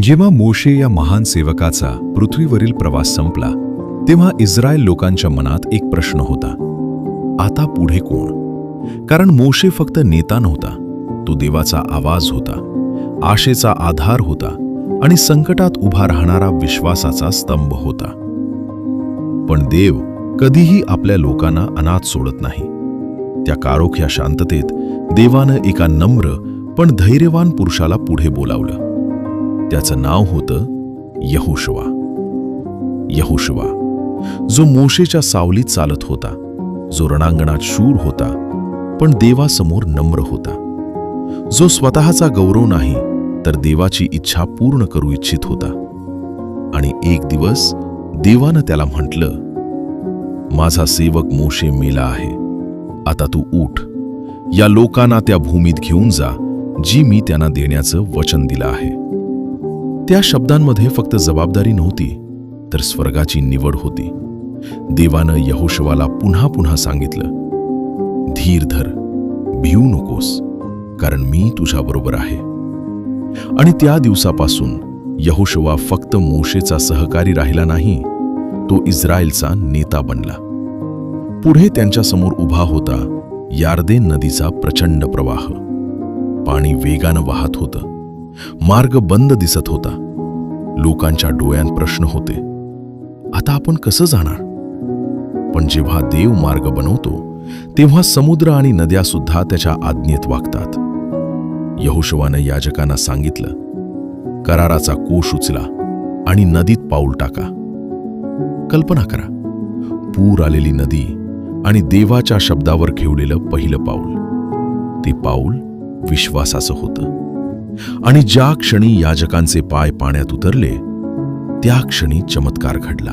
जेव्हा मोशे या महान सेवकाचा पृथ्वीवरील प्रवास संपला, तेव्हा इस्रायल लोकांच्या मनात एक प्रश्न होता, आता पुढे कोण? कारण मोशे फक्त नेता नव्हता, तो देवाचा आवाज होता, आशेचा आधार होता आणि संकटात उभा राहणारा विश्वासाचा स्तंभ होता. पण देव कधीही आपल्या लोकांना अनाथ सोडत नाही. त्या काळोख्या शांततेत देवानं एका नम्र पण धैर्यवान पुरुषाला पुढे बोलावलं. त्याचं नाव होतं यहोशुवा. यहोशुवा, जो मोशेच्या सावलीत चालत होता, जो रणांगणात शूर होता पण देवासमोर नम्र होता, जो स्वतःचा गौरव नाही तर देवाची इच्छा पूर्ण करू इच्छित होता. आणि एक दिवस देवानं त्याला म्हटलं, माझा सेवक मोशे मेला आहे, आता तू उठ, या लोकांना त्या भूमीत घेऊन जा जी मी त्यांना देण्याचं वचन दिलं आहे. त्या शब्दांमध्ये फक्त जबाबदारी नव्हती, तर स्वर्गाची निवड होती. देवानं यहोशुवाला पुन्हा पुन्हा सांगितलं, धीर धर, भिवू नकोस, कारण मी तुझ्याबरोबर आहे. आणि त्या दिवसापासून यहोशुवा फक्त मोशेचा सहकारी राहिला नाही, तो इस्रायलचा नेता बनला. पुढे त्यांच्यासमोर उभा होता यार्देन नदीचा प्रचंड प्रवाह. पाणी वेगानं वाहत होतं, मार्ग बंद दिसत होता. लोकांच्या डोळ्यात प्रश्न होते, आता आपण कसं जाणार? पण जेव्हा देव मार्ग बनवतो, तेव्हा समुद्र आणि नद्या सुद्धा त्याच्या आज्ञेत वागतात. यहोशुवानं याजकांना सांगितलं, कराराचा कोश उचला आणि नदीत पाऊल टाका. कल्पना करा, पूर आलेली नदी आणि देवाच्या शब्दावर ठेवलेलं पहिलं पाऊल. ते पाऊल विश्वासाचं होतं. आणि ज्या क्षणी याजकांचे पाय पाण्यात उतरले, त्या क्षणी चमत्कार घडला.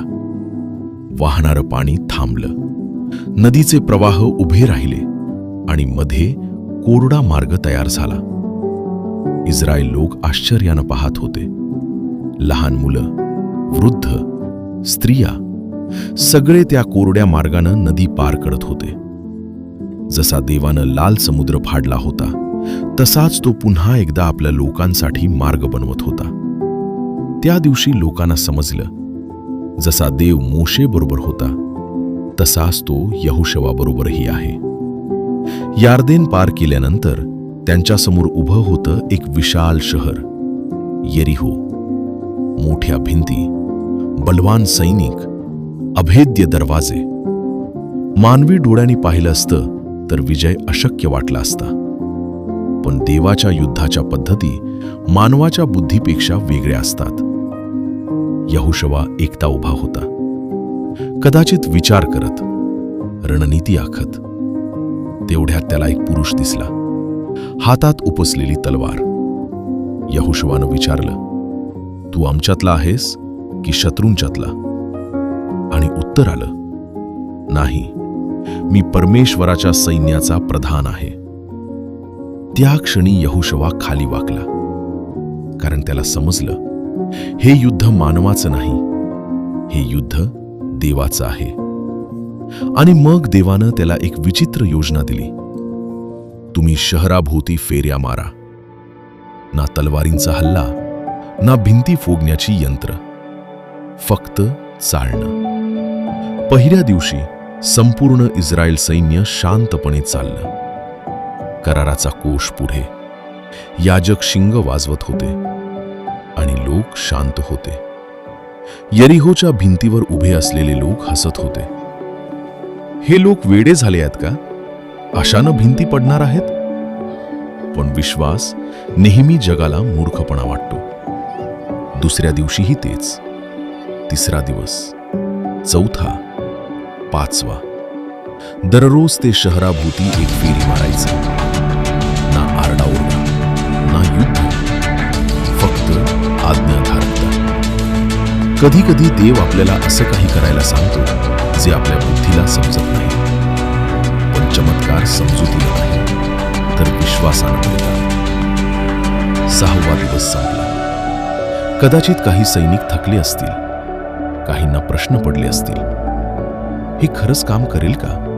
वाहणारं पाणी थांबलं, नदीचे प्रवाह उभे राहिले आणि मध्ये कोरडा मार्ग तयार झाला. इस्रायल लोक आश्चर्यानं पाहत होते. लहान मुलं, वृद्ध, स्त्रिया सगळे त्या कोरड्या मार्गानं नदी पार करत होते. जसा देवानं लाल समुद्र फाडला होता, तसाच तो पुन्हा एकदा आपल्या लोकांसाठी मार्ग बनवत होता. त्या दिवशी लोकांना समजलं, जसा देव मोशे बरोबर होता, तसाच तो यहोशुवा बरोबरही आहे. यार्देन पार केल्यानंतर त्यांच्यासमोर उभं होतं एक विशाल शहर, यरीहो. मोठ्या भिंती, बलवान सैनिक, अभेद्य दरवाजे. मानवी डोळ्यांनी पाहिलं असतं तर विजय अशक्य वाटला असता. पण देवाच्या युद्धाच्या पद्धती मानवाच्या बुद्धीपेक्षा वेगळ्या असतात. यहोशुवा एकटा उभा होता, कदाचित विचार करत, रणनीती आखत. तेवढ्यात त्याला एक पुरुष दिसला, हातात उपसलेली तलवार. यहोशुवानं विचारलं, तू आमच्यातला आहेस की शत्रूंच्यातला? आणि उत्तर आलं, नाही, मी परमेश्वराच्या सैन्याचा प्रधान आहे. त्या क्षणी यहोशुवा खाली वाकला, कारण त्याला समजलं, हे युद्ध मानवाचं नाही, हे युद्ध देवाचं आहे. आणि मग देवानं त्याला एक विचित्र योजना दिली. तुम्ही शहराभोवती फेऱ्या मारा. ना तलवारींचा हल्ला, ना भिंती फोडण्याची यंत्र, फक्त चालणं. पहिल्या दिवशी संपूर्ण इस्रायल सैन्य शांतपणे चाललं. कराराचा कोश पुढे, याजक शिंग वाजवत होते आणि लोक शांत होते. यरीहोच्या भिंतीवर उभे असलेले लोक हसत होते. हे लोक वेडे झाले आहेत का? अशानं भिंती पडणार आहेत? पण विश्वास नेहमी जगाला मूर्खपणा वाटतो. दुसऱ्या दिवशीही तेच. तिसरा दिवस, चौथा, पाचवा. दररोज ते शहराभोवती एक फेरी मारायचे. ना आरडाओरडा, ना युद्ध, फक्त आज्ञाधारकता. कधी कधी देव आपल्याला असं काही करायला सांगतो जे आपल्या बुद्धीला समजत नाही. पण चमत्कार समजुतीला नाही, तर विश्वासानं मिळतात. 6वा दिवस संपला. कदाचित काही सैनिक थकले असतील, काहींना प्रश्न पडले असतील, हे खरंच काम करेल का?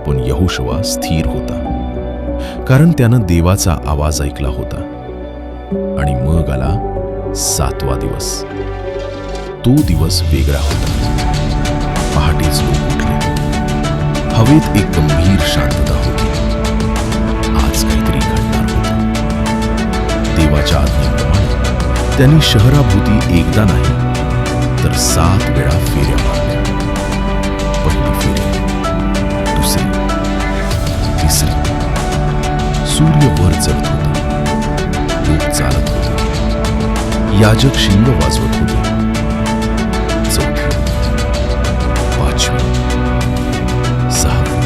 पण यहोशुवा स्थिर होता, कारण त्यानं देवाचा आवाज ऐकला होता. आणि मग आला 7वा दिवस. तो दिवस वेगळा होता. पहाटेच लोक उठले. हवेत एक गंभीर शांतता होती. आज काहीतरी घडणार होतं. देवाच्या आज्ञेप्रमाणे त्यांनी शहराभोवती एकदा नाही तर 7 वेळा फेऱ्या मारल्या. पहिली फेरी, दुसरी, तिसरी. सूर्य वर चढत होता. लोक चालत होते. याजक शिंग वाजवत होते. चौथी, पाचवी, 6वी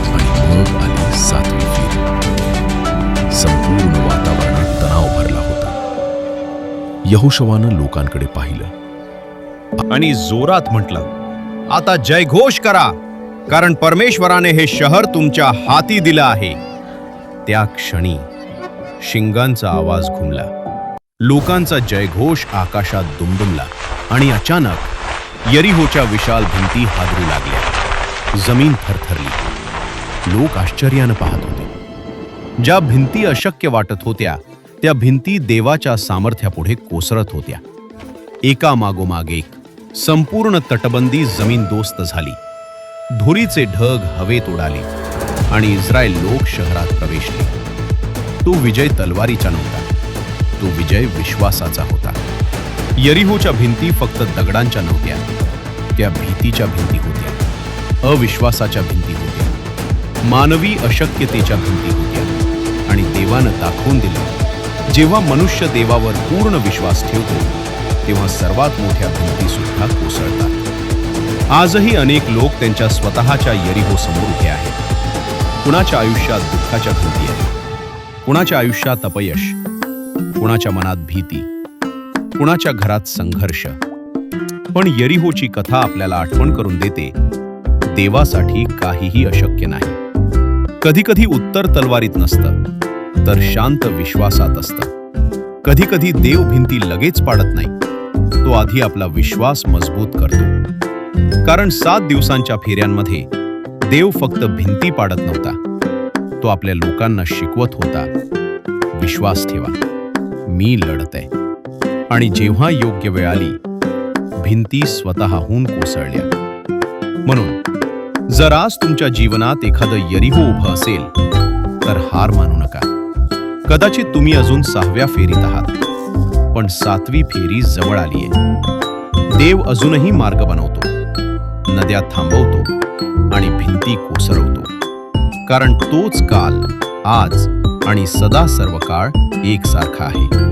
आणि मग आली 7वी फेरी. संपूर्ण वातावरणात तणाव भरला होता. यहोशवानं लोकांकडे पाहिलं आणि जोरात म्हटलं, आता जयघोष करा, कारण परमेश्वराने हे शहर तुमच्या हाती दिलं आहे. त्या क्षणी शिंगांचा आवाज घुमला. लोकांचा जयघोष आकाशात दुमदुमला आणि अचानक यरीहोच्या विशाल भिंती हादरू लागल्या. जमीन थरथरली. लोक आश्चर्यानं पाहत होते. ज्या भिंती अशक्य वाटत होत्या त्या भिंती देवाच्या सामर्थ्यापुढे कोसळत होत्या. एका मागोमाग एक संपूर्ण तटबंदी जमीनदोस्त झाली. धुळीचे ढग हवेत उडाले आणि इस्रायल लोक शहरात प्रवेशले. तो विजय तलवारीचा नव्हता. तो विजय विश्वासाचा होता. यरीहोच्या भिंती फक्त दगडांच्या नव्हत्या. त्या भीतीच्या भिंती होत्या. अविश्वासाच्या भिंती होत्या. मानवी अशक्यतेच्या भिंती होत्या. आणि देवानं दाखवून दिलं, जेव्हा मनुष्य देवावर पूर्ण विश्वास ठेवतो तेव्हा सर्वात मोठ्या भिंती सुद्धा कोसळतात. आजही अनेक लोक त्यांच्या स्वतःच्या यरीहो समोर उभे आहेत. कुणाच्या आयुष्यात दुःखाच्या भिंती आहेत. कुणाच्या आयुष्यात अपयश, कुणाच्या मनात भीती, कुणाच्या घरात संघर्ष. पण यरीहोची कथा आपल्याला आठवण करून देते, देवासाठी काहीही अशक्य नाही. कधी-कधी उत्तर तलवारीत नसतं, तर शांत विश्वासात असतं. कधी-कधी देव भिंती लगेच पाडत नाही. तो आधी आपला विश्वास मजबूत करतो. कारण 7 दिवसांच्या फेऱ्यांमध्ये देव फक्त भिंती पाडत नव्हता, तो आपल्या लोकांना शिकवत होता, विश्वास ठेवा, मी लढतय. आणि जेव्हा योग्य वेळ आली, भिंती स्वतःहून कोसळल्या. म्हणून जर आज तुमच्या जीवनात एखादं यरीहो उभं असेल तर हार मानू नका. कदाचित तुम्ही अजून 6व्या फेरीत आहात, पण 7वी फेरी जवळ आलीये. देव अजूनही मार्ग बनवतो, नद्या थांबवतो आणि भिंती कोसळवतो. कारण तोच काल, आज आणि सदा सर्व काळ एकसारखा आहे.